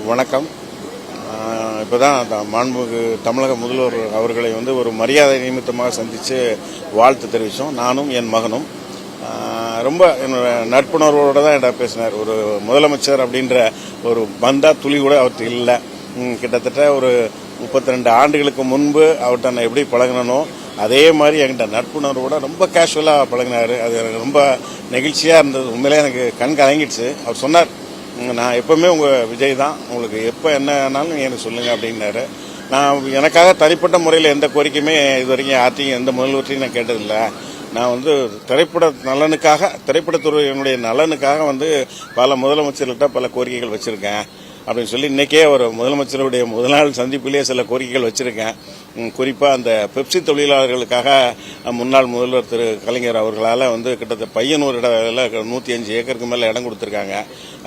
வணக்கம். இப்போ தான் மாண்புமிகு தமிழக முதல்வர் அவர்களை ஒரு மரியாதை நிமித்தமாக சந்தித்து வாழ்த்து தெரிவித்தோம். நானும் என் மகனும் ரொம்ப என்னோட நட்புணர்வோடு தான் என்கிட்ட பேசினார். ஒரு முதலமைச்சர் அப்படின்ற ஒரு பந்தா துளி கூட அவர்கிட்ட இல்லை. கிட்டத்தட்ட ஒரு 32 ஆண்டுகளுக்கு முன்பு அவர்கிட்ட நான் எப்படி பழகினோ அதே மாதிரி என்கிட்ட நட்புணர்வோட ரொம்ப கேஷுவலாக பழகினார். அது எனக்கு ரொம்ப நெகிழ்ச்சியாக இருந்தது. உண்மையிலே எனக்கு கண் கலங்கிடுச்சு. அவர் சொன்னார், நான் எப்பவுமே உங்கள் விஜய் தான், உங்களுக்கு எப்போ என்னன்னாலும் எனக்கு சொல்லுங்கள் அப்படின்னாரு. நான் எனக்காக தனிப்பட்ட முறையில் எந்த கோரிக்கையுமே இது வரைக்கும் யார்ட்டையும் எந்த முதல்வற்றையும் நான் கேட்டதில்லை. நான் திரைப்பட நலனுக்காக, திரைப்படத்துறையினுடைய நலனுக்காக பல முதலமைச்சர்கள்ட்ட பல கோரிக்கைகள் வச்சுருக்கேன் அப்படின்னு சொல்லி இன்றைக்கே ஒரு முதலமைச்சருடைய முதல் நாள் சந்திப்பிலேயே சில கோரிக்கைகள் வச்சுருக்கேன். குறிப்பாக அந்த பெப்சி தொழிலாளர்களுக்காக முன்னாள் முதல்வர் திரு கலைஞர் அவர்களால் கிட்டத்தட்ட பையனூர் இடத்துல 105 ஏக்கருக்கு மேலே இடம் கொடுத்துருக்காங்க.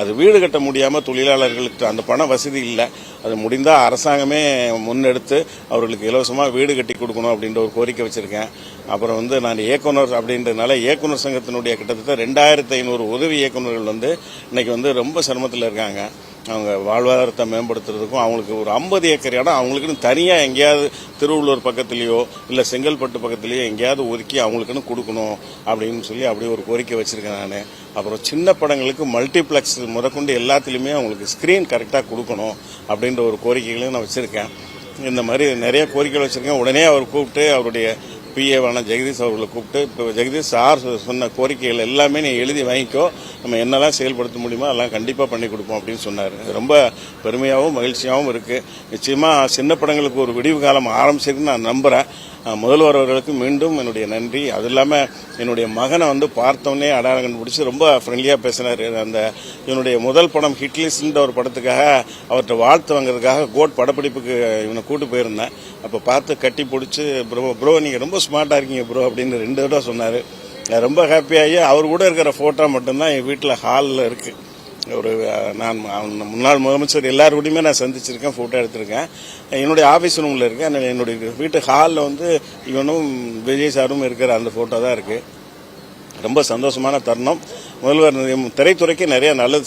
அது வீடு கட்ட முடியாமல் தொழிலாளர்களுக்கு அந்த பண வசதி இல்லை. அது முடிந்தால் அரசாங்கமே முன்னெடுத்து அவர்களுக்கு இலவசமாக வீடு கட்டி கொடுக்கணும் அப்படின்ற ஒரு கோரிக்கை வச்சுருக்கேன். அப்புறம் நான் இயக்குனர் அப்படின்றதுனால இயக்குனர் சங்கத்தினுடைய கிட்டத்தட்ட 2500 உதவி இயக்குநர்கள் இன்னைக்கு ரொம்ப சிரமத்தில் இருக்காங்க. அவங்க வாழ்வாதாரத்தை மேம்படுத்துறதுக்கும் அவங்களுக்கு ஒரு 50 ஏக்கர் இடம் அவங்களுக்குன்னு தனியாக எங்கேயாவது திருவள்ளூர் பக்கத்துலேயோ இல்லை செங்கல்பட்டு பக்கத்துலேயோ எங்கேயாவது ஒதுக்கி அவங்களுக்குன்னு கொடுக்கணும் அப்படின்னு சொல்லி அப்படி ஒரு கோரிக்கை வச்சுருக்கேன் நான். அப்புறம் சின்ன படங்களுக்கு மல்டிப்ளெக்ஸ் முதற்கொண்டு எல்லாத்துலேயுமே அவங்களுக்கு ஸ்க்ரீன் கரெக்டாக கொடுக்கணும் அப்படின்ற ஒரு கோரிக்கைகளையும் நான் வச்சுருக்கேன். இந்த மாதிரி நிறைய கோரிக்கைகள் வச்சுருக்கேன். உடனே அவர் கூப்பிட்டு அவருடைய பிஏவான ஜெகதீஷ் அவர்களை கூப்பிட்டு, இப்போ ஜெகதீஷ் சார் சொன்ன கோரிக்கைகள் எல்லாமே நீ எழுதி வாங்கிக்கோ, நம்ம என்னெல்லாம் செயல்படுத்த முடியுமோ அதெல்லாம் கண்டிப்பாக பண்ணி கொடுப்போம் அப்படின்னு சொன்னார். ரொம்ப பெருமையாகவும் மகிழ்ச்சியாகவும் இருக்குது. நிச்சயமாக சின்ன படங்களுக்கு ஒரு விடிவு காலம் ஆரம்பிச்சிருக்குன்னு நான் நம்புகிறேன். முதல்வர் அவர்களுக்கு மீண்டும் என்னுடைய நன்றி. அது இல்லாமல் என்னுடைய மகனை பார்த்தோன்னே அடையாளம் கண்டுபிடிச்சி ரொம்ப ஃப்ரெண்ட்லியாக பேசினார். என்னுடைய முதல் படம் ஹிட்லிஸ்ட்ன்ற ஒரு படத்துக்காக அவர்கிட்ட வாழ்த்து வாங்குறதுக்காக கோட் படப்பிடிப்புக்கு இவனை கூட்டு போயிருந்தேன். அப்போ பார்த்து கட்டி பிடிச்சி ப்ரோ நீங்கள் ரொம்ப ஸ்மார்ட்டாக இருக்கீங்க ப்ரோ அப்படின்னு 2 தடவை சொன்னார். ரொம்ப ஹாப்பியாகி அவர் கூட இருக்கிற ஃபோட்டோ மட்டும்தான் என் வீட்டில் ஹாலில் இருக்குது. நான் முன்னாள் முதலமைச்சர் எல்லாருக்கூடையுமே நான் சந்திச்சிருக்கேன், ஃபோட்டோ எடுத்திருக்கேன். என்னுடைய ஆஃபீஸ் ரூமில் இருக்கேன். என்னுடைய வீட்டு ஹாலில் இவனும் விஜய் சாரும் இருக்கிற அந்த ஃபோட்டோ தான் இருக்குது. ரொம்ப சந்தோஷமான தருணம். முதல்வர் திரைத்துறைக்கு நிறைய நல்லது